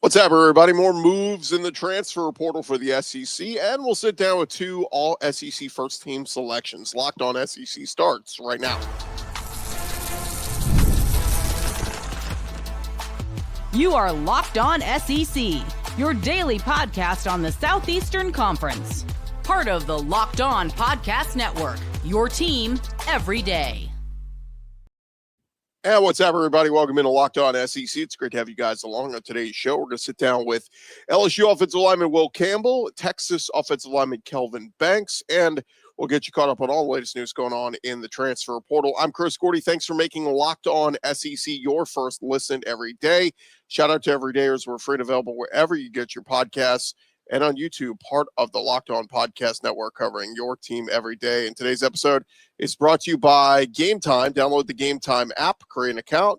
What's up, everybody? More moves in the transfer portal for the SEC, and we'll sit down with two all-SEC first-team selections. Locked on SEC starts right now. You are Locked On SEC, your daily podcast on the Southeastern Conference. Part of the Locked On Podcast Network, your team every day. And what's up, everybody? Welcome into Locked On SEC. It's great to have you guys along on today's show. We're going to sit down with LSU offensive lineman Will Campbell, Texas offensive lineman Kelvin Banks, and we'll get you caught up on all the latest news going on in the transfer portal. I'm Chris Gordy. Thanks for making Locked On SEC your first listen every day. Shout out to everydayers. We're free and available wherever you get your podcasts and on YouTube, part of the Locked On Podcast Network, covering your team every day. And today's episode is brought to you by Game Time. Download the Game Time app, create an account,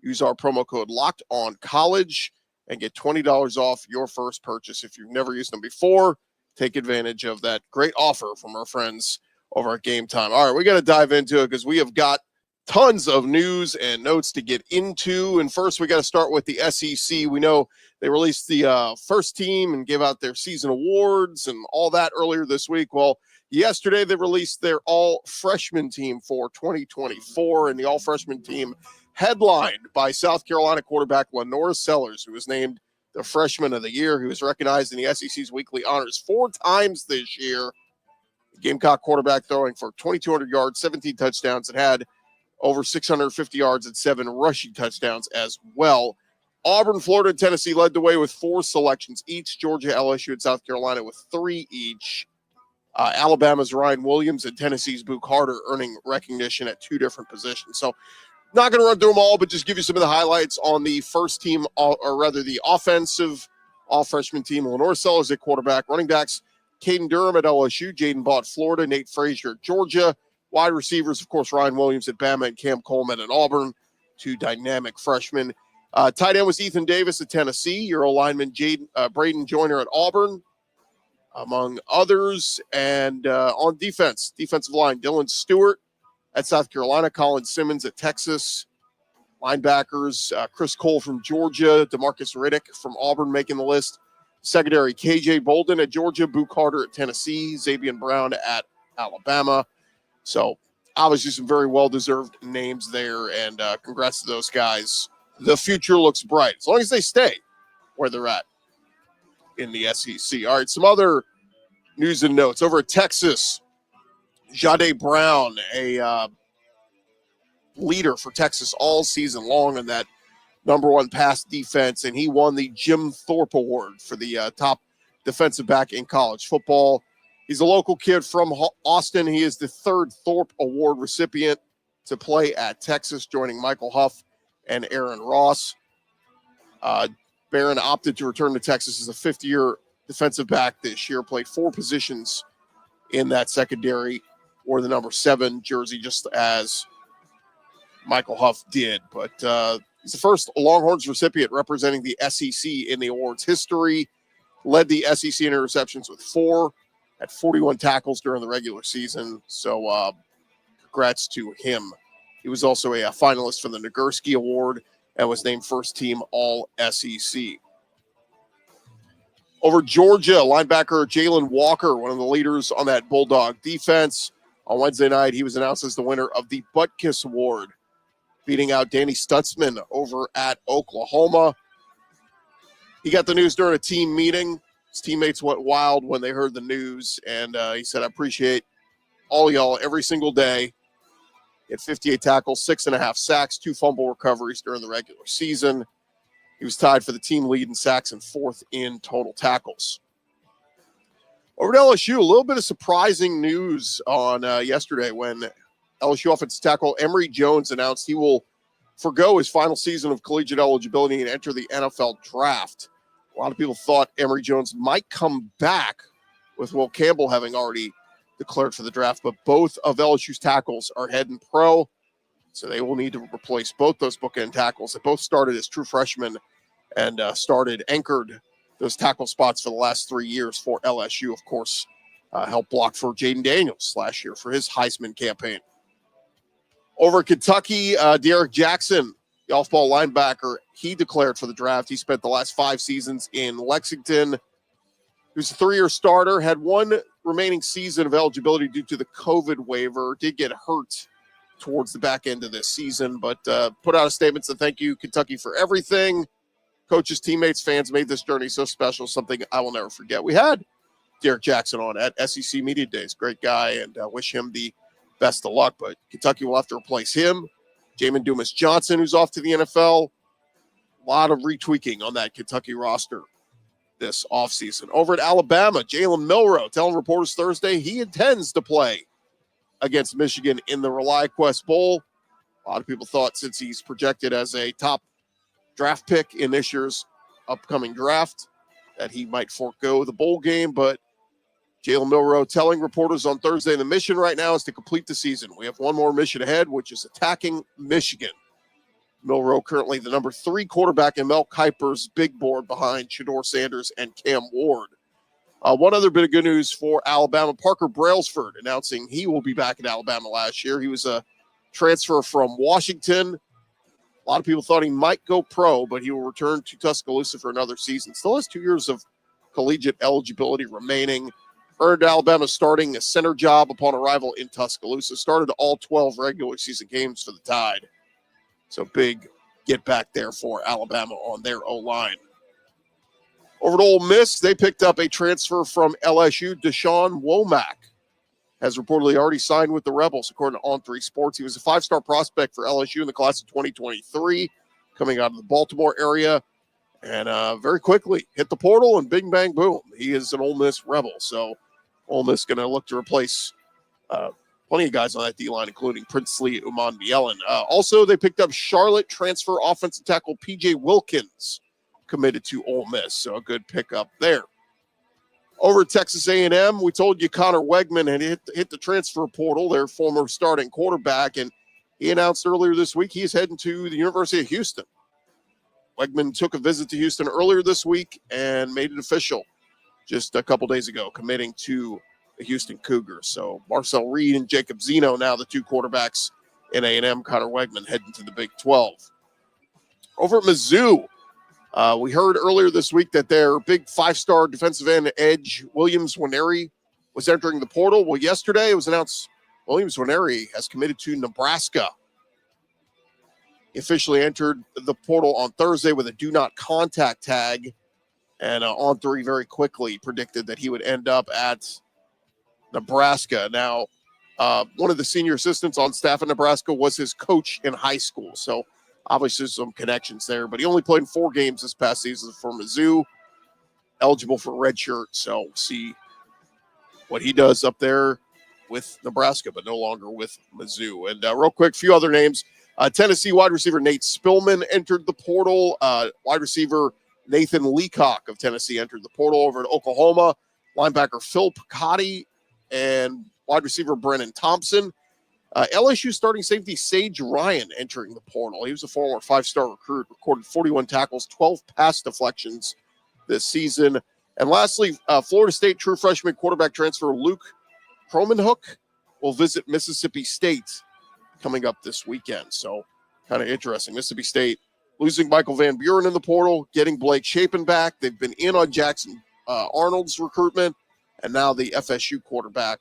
use our promo code Locked On College, and get $20 off your first purchase. If you've never used them before, take advantage of that great offer from our friends over at Game Time. All right, we got to dive into it because we have got tons of news and notes to get into. And first, we got to start with the SEC. We know they released the first team and gave out their season awards and all that earlier this week. Well, yesterday they released their all-freshman team for 2024, and the all-freshman team headlined by South Carolina quarterback LaNorris, who was named the Freshman of the Year. He was recognized in the SEC's weekly honors 4 times this year. The Gamecock quarterback throwing for 2,200 yards, 17 touchdowns, and had over 650 yards and 7 rushing touchdowns as well. Auburn, Florida, and Tennessee led the way with 4 selections each. Georgia, LSU, and South Carolina with 3 each. Alabama's Ryan Williams and Tennessee's Book Carter earning recognition at 2 different positions. So not going to run through them all, but just give you some of the highlights on the first team, or rather the offensive all-freshman team. LaNorris Sellers at quarterback. Running backs, Caden Durham at LSU, Jaden Bott, Florida, Nate Frazier at Georgia. Wide receivers, of course, Ryan Williams at Bama and Cam Coleman at Auburn, 2 dynamic freshmen. Tight end was Ethan Davis at Tennessee. Your O-lineman, Braden Joyner at Auburn, among others. And on defensive line, Dylan Stewart at South Carolina, Colin Simmons at Texas. Linebackers, Chris Cole from Georgia, DeMarcus Riddick from Auburn making the list. Secondary, KJ Bolden at Georgia, Book Carter at Tennessee, Xavier Brown at Alabama. So obviously some very well-deserved names there, and congrats to those guys. The future looks bright, as long as they stay where they're at in the SEC. All right, some other news and notes. Over at Texas, Jahdae Barron, a leader for Texas all season long in that #1 pass defense, and he won the Jim Thorpe Award for the top defensive back in college football. He's a local kid from Austin. He is the 3rd Thorpe Award recipient to play at Texas, joining Michael Huff and Aaron Ross. Barron opted to return to Texas as a 5th-year defensive back this year, played 4 positions in that secondary, wore the number 7 jersey just as Michael Huff did. But he's the first Longhorns recipient representing the SEC in the awards history, led the SEC in interceptions with 4, at 41 tackles during the regular season. So congrats to him. He was also a finalist for the Nwaneri Award and was named first team All-SEC. Over Georgia, linebacker Jalen Walker, one of the leaders on that Bulldog defense. On Wednesday night, he was announced as the winner of the Butkus Award, beating out Danny Stutzman over at Oklahoma. He got the news during a team meeting. His teammates went wild when they heard the news, and he said, "I appreciate all y'all every single day." He had 58 tackles, 6.5 sacks, 2 fumble recoveries during the regular season. He was tied for the team lead in sacks and 4th in total tackles. Over to LSU, a little bit of surprising news on yesterday when LSU offensive tackle Emery Jones announced he will forgo his final season of collegiate eligibility and enter the NFL draft. A lot of people thought Emery Jones might come back, with Will Campbell having already declared for the draft, but both of LSU's tackles are heading pro, so they will need to replace both those bookend tackles. They both started as true freshmen and anchored those tackle spots for the last 3 years for LSU. Of course, helped block for Jaden Daniels last year for his Heisman campaign. Over at Kentucky, Derek Jackson the off-ball linebacker. He declared for the draft. He spent the last 5 seasons in Lexington. He was a 3-year starter, had 1 remaining season of eligibility due to the COVID waiver. Did get hurt towards the back end of this season, but put out a statement to thank you, Kentucky, for everything. Coaches, teammates, fans made this journey so special, something I will never forget. We had Derek Jackson on at SEC Media Days. Great guy, and wish him the best of luck. But Kentucky will have to replace him. Jamin Dumas-Johnson, who's off to the NFL. A lot of retweaking on that Kentucky roster this offseason. Over at Alabama, Jalen Milroe telling reporters Thursday he intends to play against Michigan in the Reliaquest Bowl. A lot of people thought, since he's projected as a top draft pick in this year's upcoming draft, that he might forego the bowl game, but Jalen Milroe telling reporters on Thursday, the mission right now is to complete the season. We have one more mission ahead, which is attacking Michigan. Milroe currently the number 3 quarterback in Mel Kiper's big board behind Shedeur Sanders and Cam Ward. One other bit of good news for Alabama, Parker Brailsford announcing he will be back at Alabama last year. He was a transfer from Washington. A lot of people thought he might go pro, but he will return to Tuscaloosa for another season. Still has 2 years of collegiate eligibility remaining. Earned Alabama starting a center job upon arrival in Tuscaloosa. Started all 12 regular season games for the Tide. So big get back there for Alabama on their O-line. Over to Ole Miss, they picked up a transfer from LSU. Deshaun Womack has reportedly already signed with the Rebels, according to On3 Sports. He was a 5-star prospect for LSU in the class of 2023, coming out of the Baltimore area, and very quickly hit the portal, and bing, bang, boom. He is an Ole Miss Rebel. So Ole Miss going to look to replace plenty of guys on that D-line, including Princely Umanmielen. Also, they picked up Charlotte transfer offensive tackle P.J. Wilkins, committed to Ole Miss. So a good pickup there. Over at Texas A&M, we told you Connor Wegman had hit the transfer portal, their former starting quarterback, and he announced earlier this week he's heading to the University of Houston. Wegman took a visit to Houston earlier this week and made it official just a couple days ago, committing to the Houston Cougars. So Marcel Reed and Jacob Zeno, now the 2 quarterbacks in A&M. Connor Wegman heading to the Big 12. Over at Mizzou, we heard earlier this week that their big 5-star defensive end edge, Williams Nwaneri, was entering the portal. Well, yesterday it was announced Williams Nwaneri has committed to Nebraska. He officially entered the portal on Thursday with a do not contact tag, and On3 very quickly predicted that he would end up at Nebraska. Now, one of the senior assistants on staff at Nebraska was his coach in high school, so obviously some connections there, but he only played in 4 games this past season for Mizzou, eligible for red shirt, so we'll see what he does up there with Nebraska, but no longer with Mizzou. And real quick, a few other names. Tennessee wide receiver Nate Spillman entered the portal. Wide receiver Nathan Leacock of Tennessee entered the portal. Over at Oklahoma, linebacker Phil Picotti and wide receiver Brennan Thompson. LSU starting safety Sage Ryan entering the portal. He was a former 5-star recruit, recorded 41 tackles, 12 pass deflections this season. And lastly, Florida State true freshman quarterback transfer Luke Kromenhoek will visit Mississippi State coming up this weekend. So kind of interesting. Mississippi State losing Michael Van Buren in the portal, getting Blake Shapen back. They've been in on Jackson Arnold's recruitment, and now the FSU quarterback,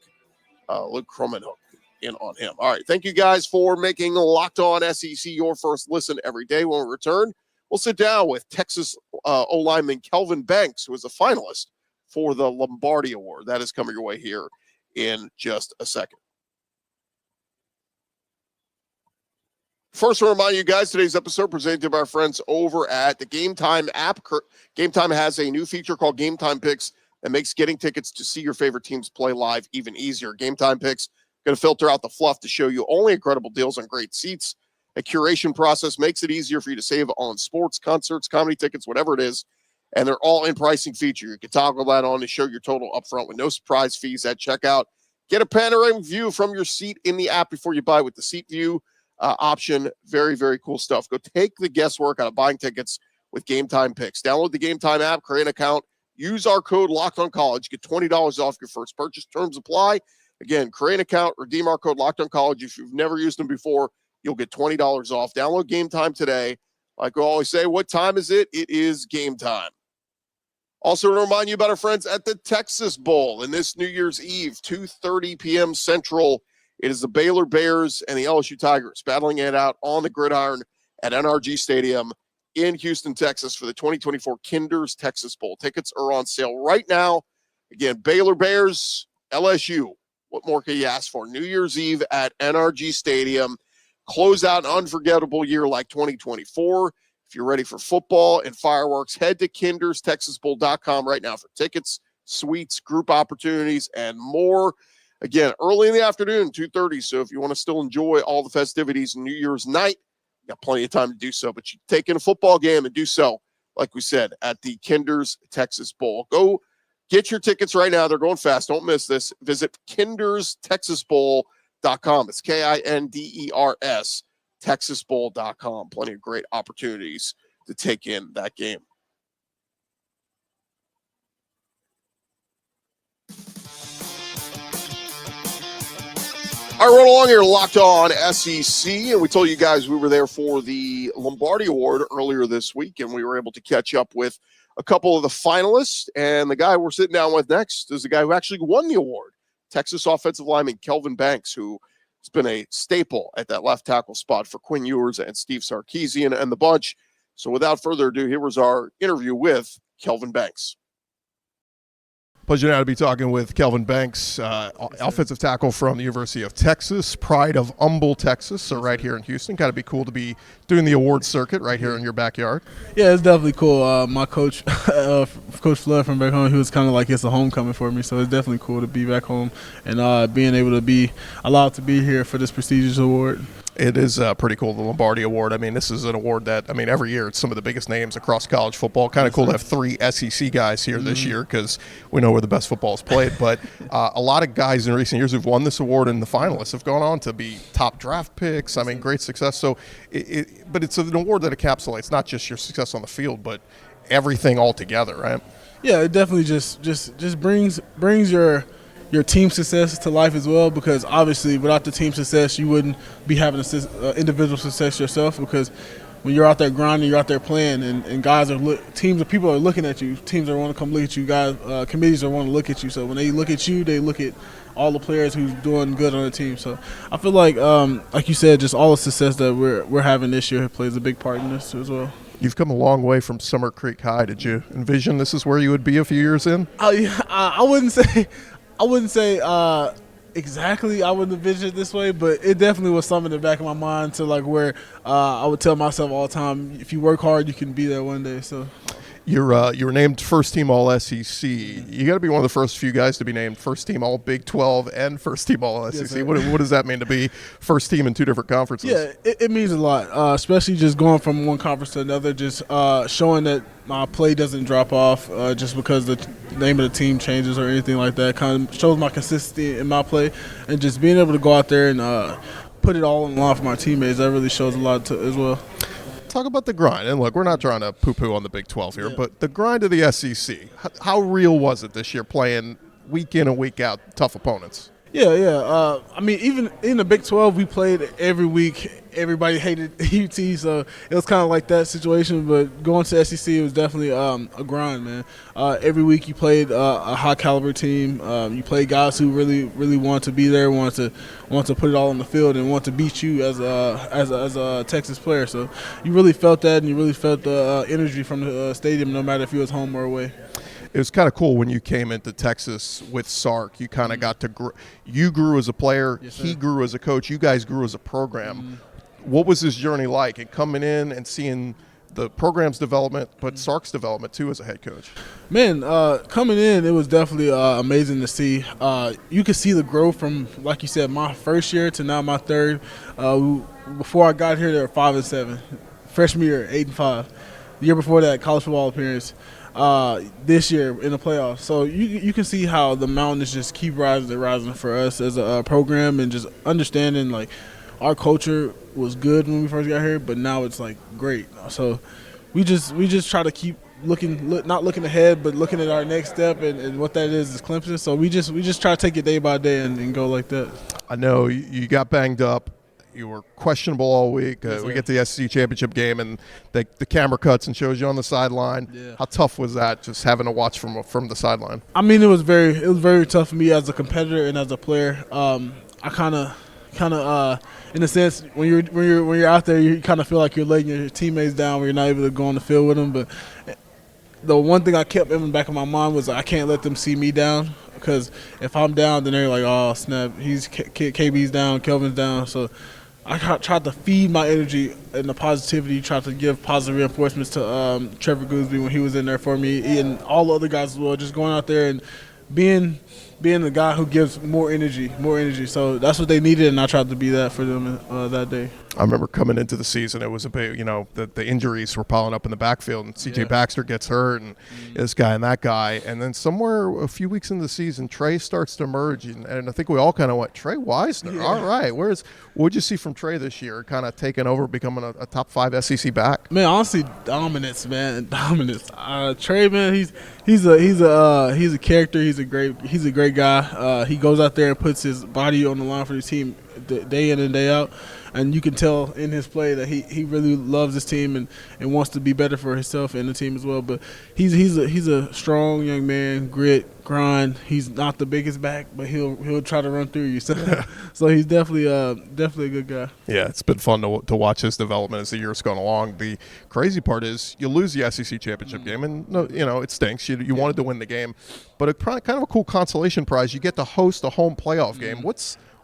Luke Kromenhoek, in on him. All right, thank you guys for making Locked On SEC your first listen every day. When we return, we'll sit down with Texas O-lineman Kelvin Banks, who is a finalist for the Lombardi Award. That is coming your way here in just a second. First, I remind you guys, today's episode presented by our friends over at the Game Time app. Game Time has a new feature called Game Time Picks that makes getting tickets to see your favorite teams play live even easier. Game Time Picks going to filter out the fluff to show you only incredible deals on great seats. A curation process makes it easier for you to save on sports, concerts, comedy tickets, whatever it is. And they're all in pricing feature. You can toggle that on to show your total upfront with no surprise fees at checkout. Get a panoramic view from your seat in the app before you buy with the seat view option. Very, very cool stuff. Go take the guesswork out of buying tickets with Game Time Picks. Download the Game Time app, create an account, use our code LOCKEDONCollege, get $20 off your first purchase. Terms apply. Again, create an account, redeem our code LOCKEDONCollege. If you've never used them before, you'll get $20 off. Download Game Time today. Like we always say, what time is it? It is game time. Also, to remind you about our friends at the Texas Bowl. And this New Year's Eve, 2:30 p.m. Central, it is the Baylor Bears and the LSU Tigers battling it out on the gridiron at NRG Stadium in Houston, Texas for the 2024 Kinder's Texas Bowl. Tickets are on sale right now. Again, Baylor Bears, LSU. What more can you ask for? New Year's Eve at NRG Stadium. Close out an unforgettable year like 2024. If you're ready for football and fireworks, head to kinderstexasbowl.com right now for tickets, suites, group opportunities, and more. Again, early in the afternoon, 2:30. So if you want to still enjoy all the festivities New Year's night, you got plenty of time to do so. But you take in a football game and do so, like we said, at the Kinder's Texas Bowl. Go get your tickets right now. They're going fast. Don't miss this. Visit kinderstexasbowl.com. It's KINDERS. TexasBowl.com. Plenty of great opportunities to take in that game. All right, run along here, Locked On SEC, and we told you guys we were there for the Lombardi Award earlier this week, and we were able to catch up with a couple of the finalists, and the guy we're sitting down with next is the guy who actually won the award, Texas offensive lineman Kelvin Banks, who has been a staple at that left tackle spot for Quinn Ewers and Steve Sarkisian and the bunch. So without further ado, here was our interview with Kelvin Banks. Pleasure now to be talking with Kelvin Banks, offensive tackle from the University of Texas, pride of Humble, Texas, so right here in Houston. Kind of be cool to be doing the award circuit right here in your backyard. Yeah, it's definitely cool. My coach, Coach Flood from back home, he was kind of like it's a homecoming for me, so it's definitely cool to be back home and being able to be allowed to be here for this prestigious award. It is pretty cool, the Lombardi Award. I mean, this is an award that, I mean, every year it's some of the biggest names across college football. Kind of cool to have three SEC guys here this year because we know where the best football is played. But a lot of guys in recent years who've won this award and the finalists have gone on to be top draft picks. I mean, great success. So, but it's an award that encapsulates not just your success on the field, but everything all together, right? Yeah, it definitely just brings your team success to life as well, because obviously without the team success you wouldn't be having individual success yourself, because when you're out there grinding, you're out there playing, and guys are teams of people are looking at you. Teams are want to come look at you. Guys, committees are want to look at you. So when they look at you, they look at all the players who's doing good on the team. So I feel like you said, just all the success that we're having this year plays a big part in this as well. You've come a long way from Summer Creek High. Did you envision this is where you would be a few years in? I wouldn't say exactly I wouldn't envision it this way, but it definitely was something in the back of my mind to like where I would tell myself all the time, if you work hard, you can be there one day. So you were named first team All SEC. You got to be one of the first few guys to be named first team All Big 12 and first team All SEC. Yes, what does that mean to be first team in two different conferences? Yeah, it means a lot, especially just going from one conference to another, just showing that my play doesn't drop off just because the name of the team changes or anything like that. Kind of shows my consistency in my play, and just being able to go out there and put it all in line for my teammates, that really shows a lot as well. Talk about the grind. And look, we're not trying to poo-poo on the Big 12 here, but the grind of the SEC, how real was it this year playing week in and week out tough opponents? Yeah. I mean, even in the Big 12, we played every week. Everybody hated UT, so it was kind of like that situation. But going to SEC, it was definitely a grind, man. Every week you played a high-caliber team. You played guys who really, really want to be there, want to put it all on the field, and want to beat you as a Texas player. So you really felt that, and you really felt the energy from the stadium, no matter if you was home or away. It was kind of cool when you came into Texas with Sark. You kind of got to you grew as a player. Yes, he grew as a coach. You guys grew as a program. What was his journey like, and coming in and seeing the program's development, but Sark's development too as a head coach? Man, coming in, it was definitely amazing to see. You could see the growth from, like you said, my first year to now my third. Before I got here, they were 5-7. Freshman year, 8-5. The year before that, college football appearance. This year in the playoffs. So you can see how the mountains just keep rising and rising for us as a program, and just understanding like our culture was good when we first got here, but now it's like great. So we just try to keep not looking ahead, but looking at our next step, and what that is Clemson. So we just try to take it day by day and go like that. I know you got banged up. you were questionable all week. We get to the SEC championship game, and the camera cuts and shows you on the sideline. Yeah. How tough was that, just having to watch from the sideline? I mean, it was very tough for me as a competitor and as a player. I kind of in a sense, when you're out there, you kind of feel like you're letting your teammates down when you're not able to go on the field with them. But the one thing I kept in the back of my mind was I can't let them see me down, because if I'm down, then they're like, oh, snap, KB's down, Kelvin's down. So I tried to feed my energy and the positivity, tried to give positive reinforcements to Trevor Gooseby when he was in there for me, and all the other guys as well, just going out there and being the guy who gives more energy. So that's what they needed, and I tried to be that for them that day. I remember coming into the season, it was a bit, the injuries were piling up in the backfield, and C.J. Baxter gets hurt, and this guy and that guy. And then somewhere a few weeks into the season, Trey starts to emerge, and I think we all kind of went, Trey Wisner, all right. What'd you see from Trey this year, kind of taking over, becoming a top 5 SEC back? Man, honestly, dominance. Trey, man, he's a character. He's a great guy. He goes out there and puts his body on the line for the team day in and day out. And you can tell in his play that he really loves his team and wants to be better for himself and the team as well. But he's a strong young man, grit, grind. He's not the biggest back, but he'll try to run through you. So he's definitely a good guy. Yeah, it's been fun to watch his development as the year's gone along. The crazy part is you lose the SEC championship game, and it stinks. You wanted to win the game, but it's kind of a cool consolation prize. You get to host a home playoff game.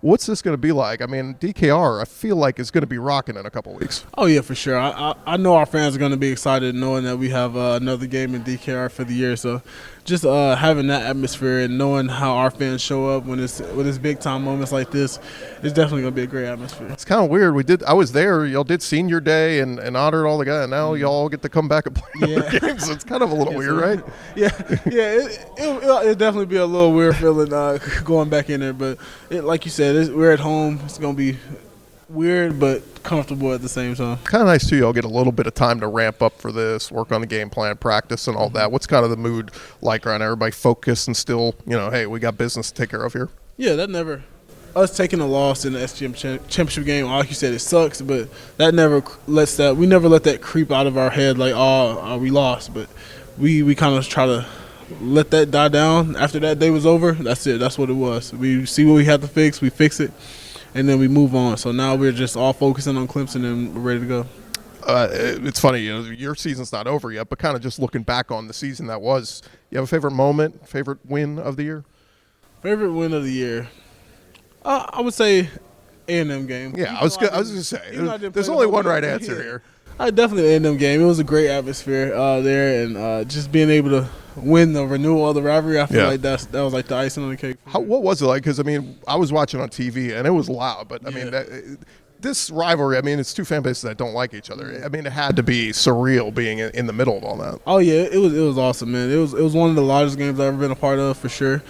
What's this going to be like? I mean, DKR, I feel like is going to be rocking in a couple of weeks. Oh, yeah, for sure. I know our fans are going to be excited knowing that we have another game in DKR for the year. So just having that atmosphere and knowing how our fans show up when it's big-time moments like this, it's definitely going to be a great atmosphere. It's kind of weird. I was there. Y'all did senior day and honored all the guys, and now y'all get to come back and play other games. So it's kind of a little weird, right? Yeah. It'll definitely be a little weird feeling going back in there. But like you said, we're at home. It's going to be weird but comfortable at the same time. Kind of nice, too. Y'all get a little bit of time to ramp up for this, work on the game plan, practice, and all that. What's kind of the mood like right now? Everybody focused and still, hey, we got business to take care of here? Yeah, that never – us taking a loss in the SGM championship game, like you said, it sucks, but that never lets that – we never let that creep out of our head like, we lost. But we kind of try to let that die down. After that day was over, that's it. That's what it was. We see what we had to fix, we fix it, and then we move on. So now we're just all focusing on Clemson and we're ready to go. It's funny, your season's not over yet, but kind of just looking back on the season that was, you have a favorite moment, favorite win of the year? Favorite win of the year? I would say A&M game. Yeah, I was going to say, there's only one right answer here. Definitely A&M game. It was a great atmosphere there, and just being able to win the renewal of the rivalry, I feel like that was like the icing on the cake. What was it like? Because, I was watching on TV, and it was loud, but, this rivalry, it's two fan bases that don't like each other. It had to be surreal being in the middle of all that. Oh, yeah, it was awesome, man. It was one of the largest games I've ever been a part of, for sure.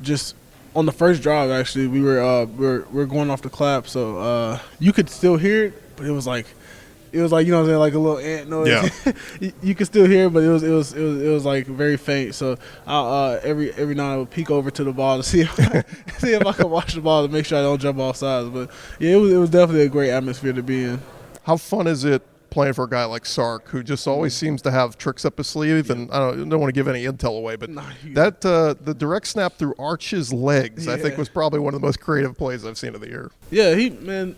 Just on the first drive, actually, we're going off the clap, so you could still hear it, but it was like you know what I'm saying, like a little ant noise. Yeah. You could still hear it, but it was like very faint. So every now and I would peek over to the ball to see if I could watch the ball to make sure I don't jump off sides. But yeah, it was definitely a great atmosphere to be in. How fun is it playing for a guy like Sark, who just always seems to have tricks up his sleeve? And I don't want to give any intel away, but the direct snap through Arch's legs, I think, was probably one of the most creative plays I've seen of the year. Yeah,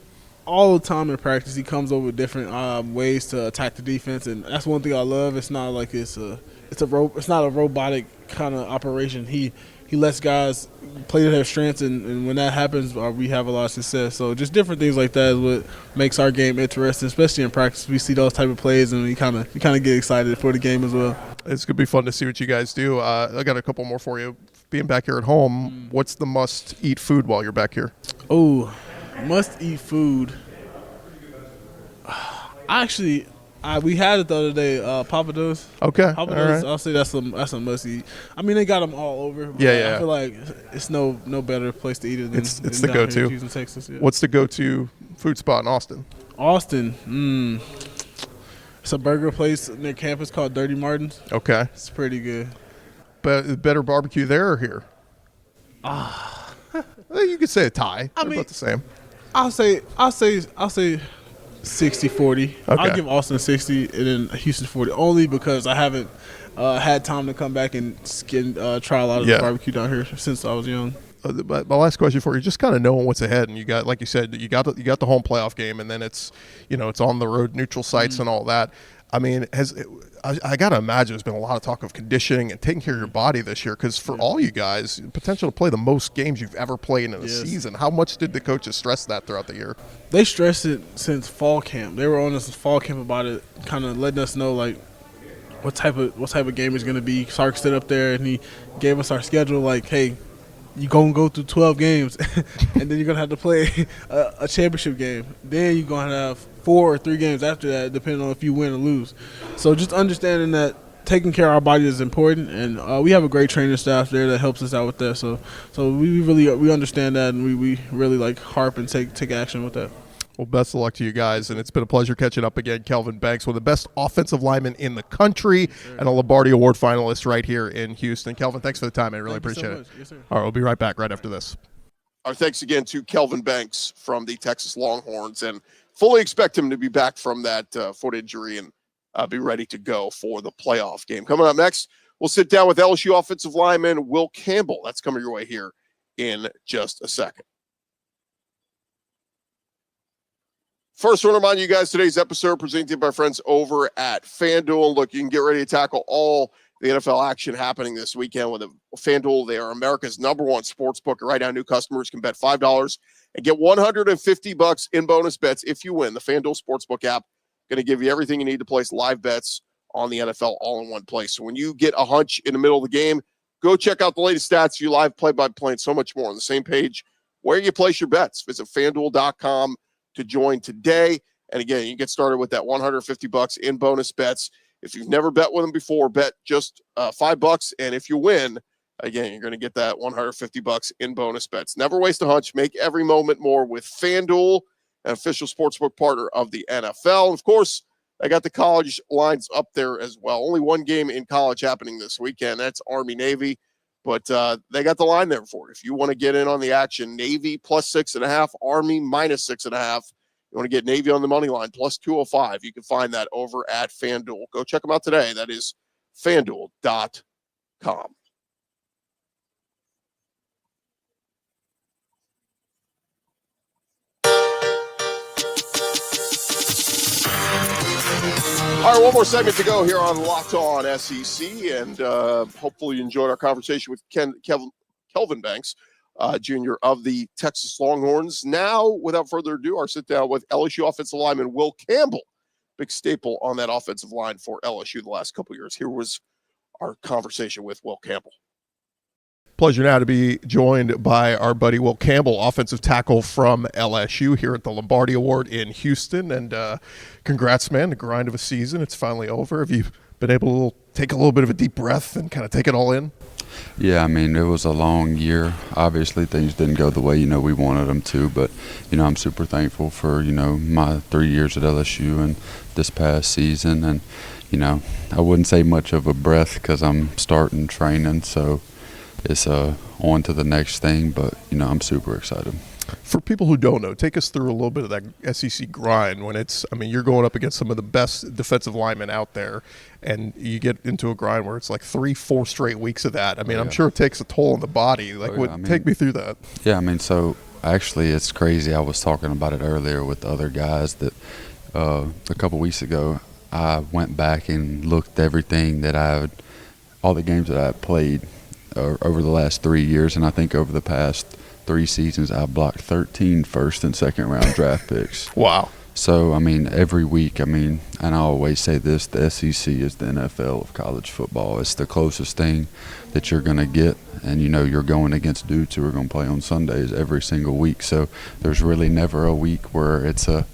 all the time in practice, he comes up with different ways to attack the defense, and that's one thing I love. It's not like it's not a robotic kind of operation. He lets guys play to their strengths, and when that happens, we have a lot of success. So just different things like that is what makes our game interesting, especially in practice. We see those type of plays, and we kind of get excited for the game as well. It's going to be fun to see what you guys do. I got a couple more for you. Being back here at home, what's the must-eat food while you're back here? Oh, must-eat food. Actually, we had it the other day. Papados. Okay. Papados. Right. I'll say that's a must-eat. They got them all over. But yeah. I feel like it's no better place to eat it than it's the go-to. Here in Houston, Texas. Yeah. What's the go-to food spot in Austin? It's a burger place near campus called Dirty Martin's. Okay. It's pretty good. But better barbecue there or here? You could say a tie. They're about the same. I'll say 60-40. Okay. I'll give Austin 60 and then Houston 40, only because I haven't had time to come back and try a lot of the barbecue down here since I was young. My last question for you, just kind of knowing what's ahead, and you got, like you said, you got the home playoff game, and then it's on the road, neutral sites and all that. I mean, I got to imagine there's been a lot of talk of conditioning and taking care of your body this year, because for all you guys, potential to play the most games you've ever played in a season. How much did the coaches stress that throughout the year? They stressed it since fall camp. They were on us fall camp about it, kind of letting us know like what type of game it's going to be. Sark stood up there and he gave us our schedule, like, hey, you're going to go through 12 games, and then you're going to have to play a championship game. Then you're going to have 4 or 3 games after that, depending on if you win or lose. So just understanding that taking care of our body is important, and we have a great training staff there that helps us out with that. So we understand that, and we really like harp and take action with that. Well, best of luck to you guys, and it's been a pleasure catching up again. Kelvin Banks, one of the best offensive linemen in the country, and a Lombardi Award finalist right here in Houston. Kelvin, thanks for the time. I really appreciate it. Yes, sir. All right, we'll be right back right after this. Our thanks again to Kelvin Banks from the Texas Longhorns, and fully expect him to be back from that foot injury and be ready to go for the playoff game. Coming up next, we'll sit down with LSU offensive lineman Will Campbell. That's coming your way here in just a second. First, I want to remind you guys today's episode presented by friends over at FanDuel. Look, you can get ready to tackle all the NFL action happening this weekend with FanDuel. They are America's #1 sportsbook. Right now, new customers can bet $5 and get $150 in bonus bets if you win. The FanDuel Sportsbook app going to give you everything you need to place live bets on the NFL all in one place. So when you get a hunch in the middle of the game, go check out the latest stats, you live play-by-play, and so much more on the same page where you place your bets. Visit FanDuel.com to join today. And again, you get started with that $150 in bonus bets. If you've never bet with them before, bet just $5. And if you win, again, you're going to get that $150 in bonus bets. Never waste a hunch. Make every moment more with FanDuel, an official sportsbook partner of the NFL. And of course, I got the college lines up there as well. Only one game in college happening this weekend. That's Army-Navy. But they got the line there for it. If you want to get in on the action, Navy +6.5, Army -6.5. You want to get Navy on the money line +205. You can find that over at FanDuel. Go check them out today. That is FanDuel.com. All right, one more segment to go here on Locked On SEC, and hopefully you enjoyed our conversation with Kelvin Banks, Jr. of the Texas Longhorns. Now, without further ado, our sit-down with LSU offensive lineman Will Campbell, big staple on that offensive line for LSU the last couple of years. Here was our conversation with Will Campbell. Pleasure now to be joined by our buddy Will Campbell, offensive tackle from LSU here at the Lombardi Award in Houston. And congrats, man, the grind of a season. It's finally over. Have you been able to take a little bit of a deep breath and kind of take it all in? Yeah, I mean, it was a long year. Obviously, things didn't go the way, we wanted them to. But, I'm super thankful for, my 3 years at LSU and this past season. And, I wouldn't say much of a breath because I'm starting training, so it's on to the next thing, but, I'm super excited. For people who don't know, take us through a little bit of that SEC grind when you're going up against some of the best defensive linemen out there, and you get into a grind where it's like 3-4 straight weeks of that. I'm sure it takes a toll on the body. Take me through that. Yeah, so actually it's crazy. I was talking about it earlier with the other guys that a couple weeks ago, I went back and looked everything that all the games that I had played over the last 3 years, and I think over the past 3 seasons, I blocked 13 first and second round draft picks. Wow. So, every week, and I always say this, the SEC is the NFL of college football. It's the closest thing that you're going to get, and you're going against dudes who are going to play on Sundays every single week. So there's really never a week where it's a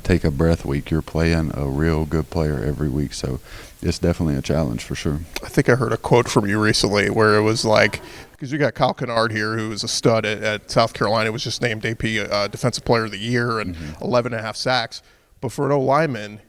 take a breath week. You're playing a real good player every week. So it's definitely a challenge for sure. I think I heard a quote from you recently where it was like, because you got Kyle Kennard here, who is a stud at South Carolina, was just named AP Defensive Player of the Year and 11.5 sacks. But for an O-lineman,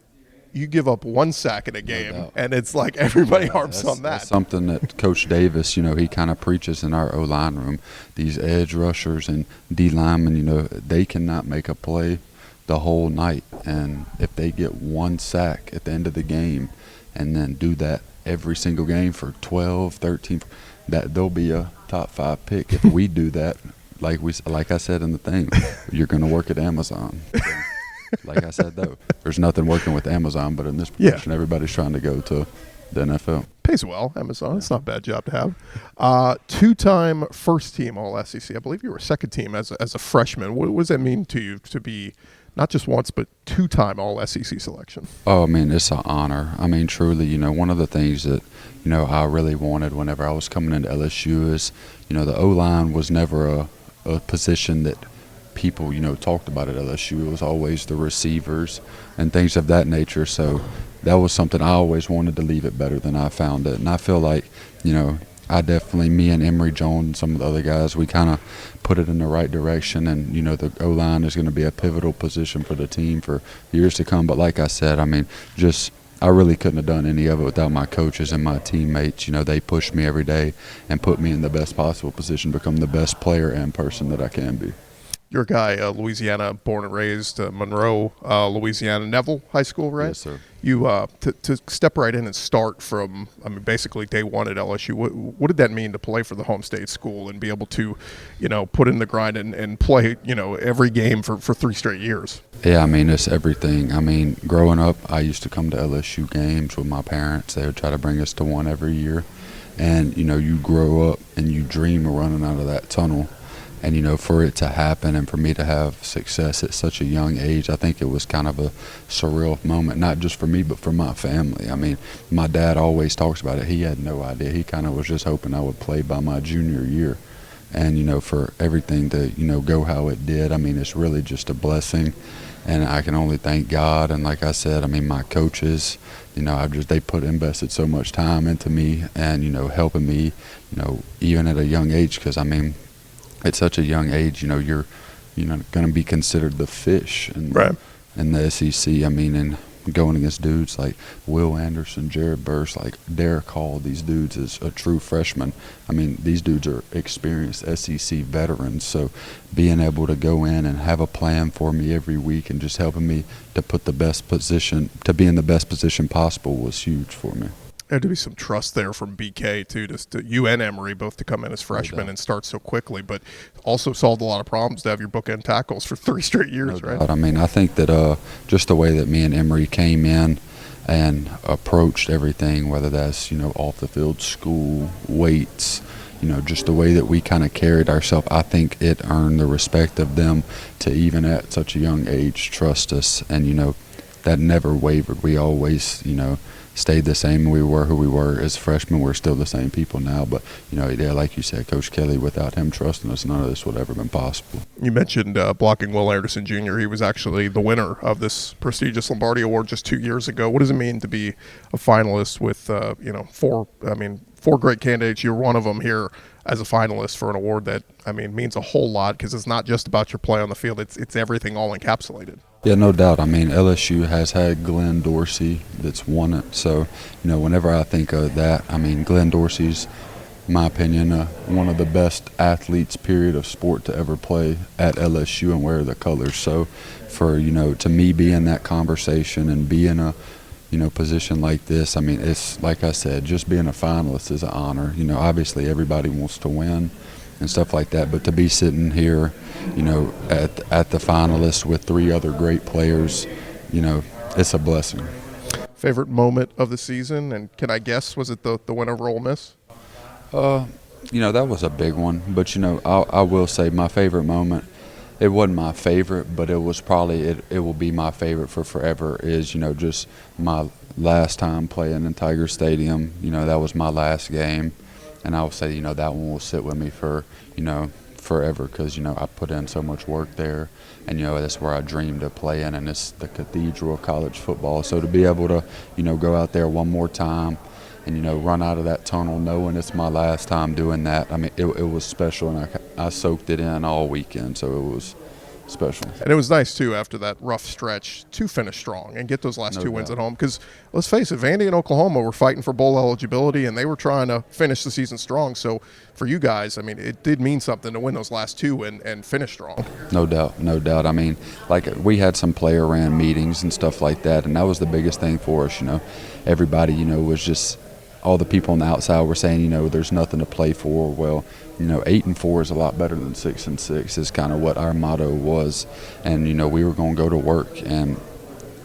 you give up 1 sack in a game, doubt. and it's like everybody harps on that. That's something that Coach Davis, he kind of preaches in our O-line room. These edge rushers and D linemen, they cannot make a play the whole night. And if they get 1 sack at the end of the game and then do that every single game for 12, 13, that they'll be a top 5 pick. If we do that, like I said in the thing, you're going to work at Amazon. So, like I said, though, there's nothing working with Amazon, but in this position, everybody's trying to go to the NFL. Pays well, Amazon. It's not a bad job to have. 2-time first-team All-SEC. I believe you were second-team as a freshman. What does that mean to you to be not just once, but 2-time All-SEC selection? Oh, I mean, it's an honor. I mean, truly, one of the things that, I really wanted whenever I was coming into LSU is, the O-line was never a position that people, talked about at LSU. It was always the receivers and things of that nature. So that was something I always wanted to leave it better than I found it. And I feel like, I definitely, me and Emery, Jones, some of the other guys, we kind of put it in the right direction. And, the O-line is going to be a pivotal position for the team for years to come. But like I said, I mean, I really couldn't have done any of it without my coaches and my teammates. They push me every day and put me in the best possible position to become the best player and person that I can be. You're a guy, Louisiana, born and raised, Monroe, Louisiana, Neville High School, right? Yes, sir. You to step right in and start from, basically day one at LSU. What did that mean to play for the home state school and be able to, put in the grind and play, every game for 3 straight years? Yeah, it's everything. Growing up, I used to come to LSU games with my parents. They would try to bring us to one every year. And, you grow up and you dream of running out of that tunnel. And, for it to happen and for me to have success at such a young age, I think it was kind of a surreal moment, not just for me, but for my family. My dad always talks about it. He had no idea. He kind of was just hoping I would play by my junior year. And, for everything to, go how it did, it's really just a blessing. And I can only thank God. And like I said, my coaches, they invested so much time into me and, helping me, even at a young age, because, at such a young age, you're going to be considered the fish in the SEC. And going against dudes like Will Anderson, Jared Burst, like Derek Hall, these dudes as a true freshman. These dudes are experienced SEC veterans. So being able to go in and have a plan for me every week and just helping me to be in the best position possible was huge for me. There had to be some trust there from BK, too, just to you and Emery both to come in as freshmen and start so quickly, but also solved a lot of problems to have your bookend tackles for 3 straight years, right? I think that just the way that me and Emery came in and approached everything, whether that's, off the field, school, weights, just the way that we kind of carried ourselves, I think it earned the respect of them to even at such a young age trust us. And, that never wavered. We always, stayed the same. We were who we were as freshmen. We're still the same people now. But, like you said, Coach Kelly, without him trusting us, none of this would have ever been possible. You mentioned blocking Will Anderson Jr. He was actually the winner of this prestigious Lombardi Award just 2 years ago. What does it mean to be a finalist with, 4 great candidates? You're one of them here as a finalist for an award that, means a whole lot because it's not just about your play on the field. It's everything all encapsulated. Yeah, no doubt. LSU has had Glenn Dorsey that's won it. So, whenever I think of that, Glenn Dorsey's, in my opinion, one of the best athletes, period, of sport to ever play at LSU and wear the colors. So, for, to me be in that conversation and be in a, position like this, it's, like I said, just being a finalist is an honor. Obviously everybody wants to win and stuff like that, but to be sitting here, at the finalists with 3 other great players, it's a blessing. Favorite moment of the season, and can I guess, was it the win over Ole Miss? That was a big one, but I will say my favorite moment, it wasn't my favorite, but it was probably it will be my favorite for forever, is just my last time playing in Tiger Stadium. That was my last game, and I would say that one will sit with me for forever, because I put in so much work there, and that's where I dreamed of playing, and it's the cathedral of college football. So to be able to go out there one more time and run out of that tunnel knowing it's my last time doing that, it was special, and I soaked it in all weekend. So special. And it was nice, too, after that rough stretch to finish strong and get those last two wins at home. Because, let's face it, Vandy and Oklahoma were fighting for bowl eligibility, and they were trying to finish the season strong. So, for you guys, I mean, it did mean something to win those last two and finish strong. No doubt, no doubt. I mean, like, we had some player-ran meetings and stuff like that, and that was the biggest thing for us, Everybody, was just – all the people on the outside were saying, there's nothing to play for. Well, 8-4 is a lot better than 6-6 is kind of what our motto was. And, we were going to go to work, and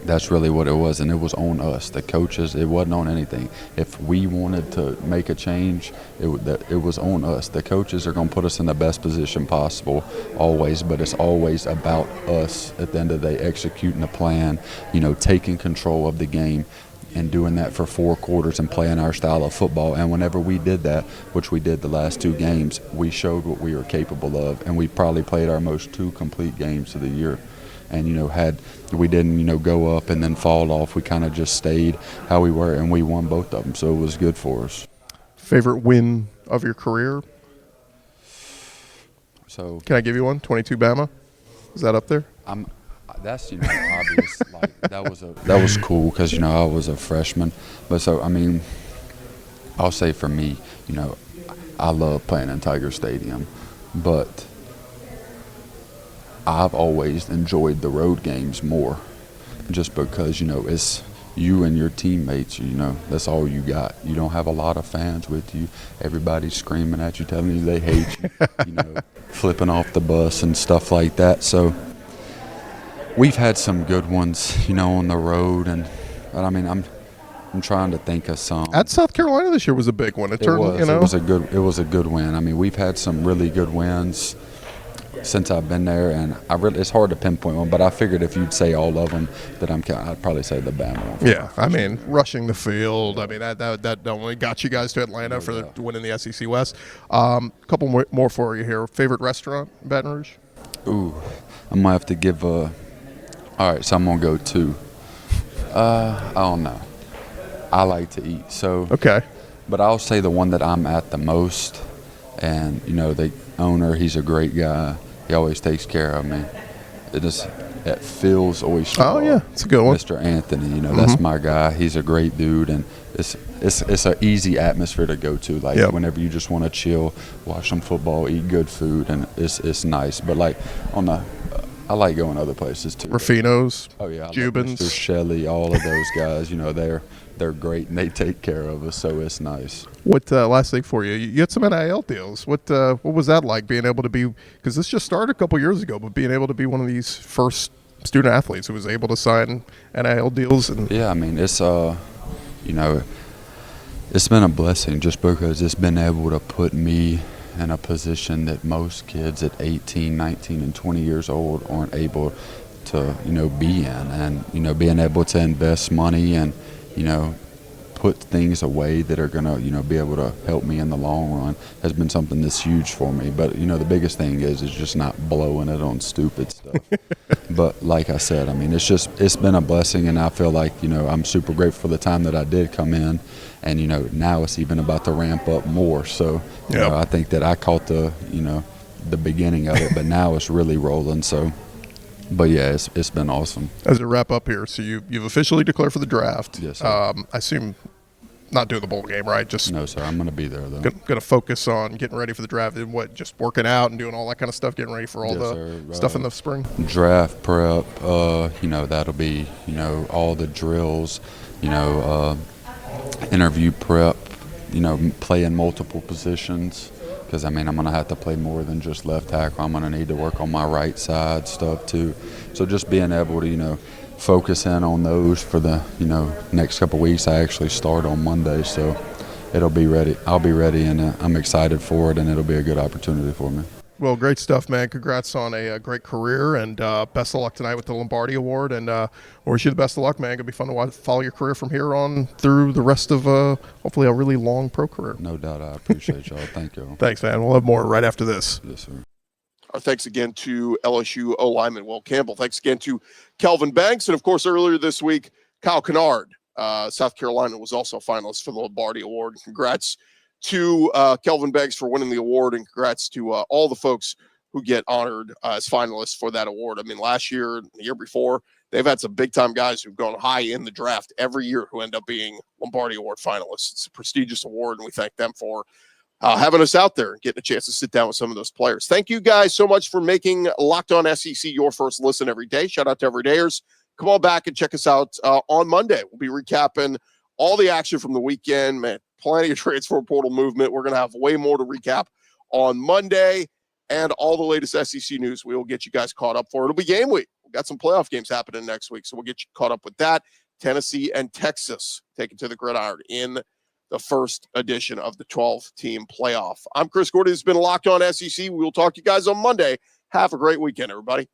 that's really what it was. And it was on us, the coaches. It wasn't on anything. If we wanted to make a change, it was on us. The coaches are going to put us in the best position possible always, but it's always about us at the end of the day, executing the plan, taking control of the game, and doing that for 4 quarters and playing our style of football. And whenever we did that, which we did the last 2 games, we showed what we were capable of, and we probably played our most 2 complete games of the year. And, we didn't, go up and then fall off. We kind of just stayed how we were, and we won both of them, so it was good for us. Favorite win of your career? So can I give you one? 22 Bama? Is that up there? That's obvious. Like that was cool because I was a freshman. But so I mean, I'll say for me, I love playing in Tiger Stadium, but I've always enjoyed the road games more, just because it's you and your teammates. That's all you got. You don't have a lot of fans with you. Everybody's screaming at you, telling you they hate you. Flipping off the bus and stuff like that. So. We've had some good ones, on the road, but I mean, I'm trying to think of some. At South Carolina this year was a big one. It was a good win. I mean, we've had some really good wins since I've been there, and it's hard to pinpoint one. But I figured if you'd say all of them, I'd probably say the Bama one. Yeah, I mean, rushing the field. I mean, that only got you guys to Atlanta for winning the SEC West. Couple more for you here. Favorite restaurant in Baton Rouge? Ooh, I might have to give a. All right, so I'm going to go 2. I don't know. I like to eat, so. Okay. But I'll say the one that I'm at the most, and, the owner, he's a great guy. He always takes care of me. It Phil's Oyster Bar. Oh, yeah, it's a good one. Mr. Anthony, that's my guy. He's a great dude, and it's an easy atmosphere to go to. Like, whenever you just want to chill, watch some football, eat good food, and it's nice. But, like, I like going other places too. Rafino's, oh yeah, Jubin's, Mr. Shelley, all of those guys. They're great and they take care of us, so it's nice. What last thing for you? You had some NIL deals. What was that like being able to be? Because this just started a couple years ago, but being able to be one of these first student athletes who was able to sign NIL deals and yeah, I mean it's it's been a blessing just because it's been able to put me in a position that most kids at 18, 19, and 20 years old aren't able to, be in. And, being able to invest money and, put things away that are going to, be able to help me in the long run has been something that's huge for me. But, the biggest thing is just not blowing it on stupid stuff. But like I said, I mean, it's been a blessing, and I feel like, I'm super grateful for the time that I did come in. And, now it's even about to ramp up more. So, I think that I caught the beginning of it, but now it's really rolling. So, but yeah, it's been awesome. As we wrap up here, so you've officially declared for the draft. Yes, sir. I assume not doing the bowl game, right? Just no, sir. I'm going to be there, though. Going to focus on getting ready for the draft and just working out and doing all that kind of stuff, getting ready for all stuff in the spring? Draft prep, that'll be, all the drills, interview prep, playing multiple positions. Because, I mean, I'm going to have to play more than just left tackle. I'm going to need to work on my right side stuff, too. So just being able to, focus in on those for the, next couple of weeks. I actually start on Monday, so it'll be ready. I'll be ready, and I'm excited for it, and it'll be a good opportunity for me. Well, great stuff, man. Congrats on a great career, and best of luck tonight with the Lombardi Award. And I wish you the best of luck, man. It's going to be fun to follow your career from here on through the rest of, hopefully, a really long pro career. No doubt. I appreciate y'all. Thank y'all. Thanks, man. We'll have more right after this. Yes, sir. Our thanks again to LSU O-lineman Will Campbell. Thanks again to Kelvin Banks. And, of course, earlier this week, Kyle Kennard, South Carolina, was also a finalist for the Lombardi Award. Congrats to Kelvin Banks for winning the award, and congrats to all the folks who get honored as finalists for that award. I mean, last year, the year before, they've had some big-time guys who've gone high in the draft every year who end up being Lombardi Award finalists. It's a prestigious award, and we thank them for having us out there and getting a chance to sit down with some of those players. Thank you guys so much for making Locked On SEC your first listen every day. Shout out to everydayers. Come on back and check us out on Monday. We'll be recapping all the action from the weekend. Man, plenty of transfer portal movement. We're going to have way more to recap on Monday, and all the latest SEC news we will get you guys caught up for. It'll be game week. We've got some playoff games happening next week, so we'll get you caught up with that. Tennessee and Texas taken to the gridiron in the first edition of the 12-team playoff. I'm Chris Gordy. This has been Locked On SEC. We will talk to you guys on Monday. Have a great weekend, everybody.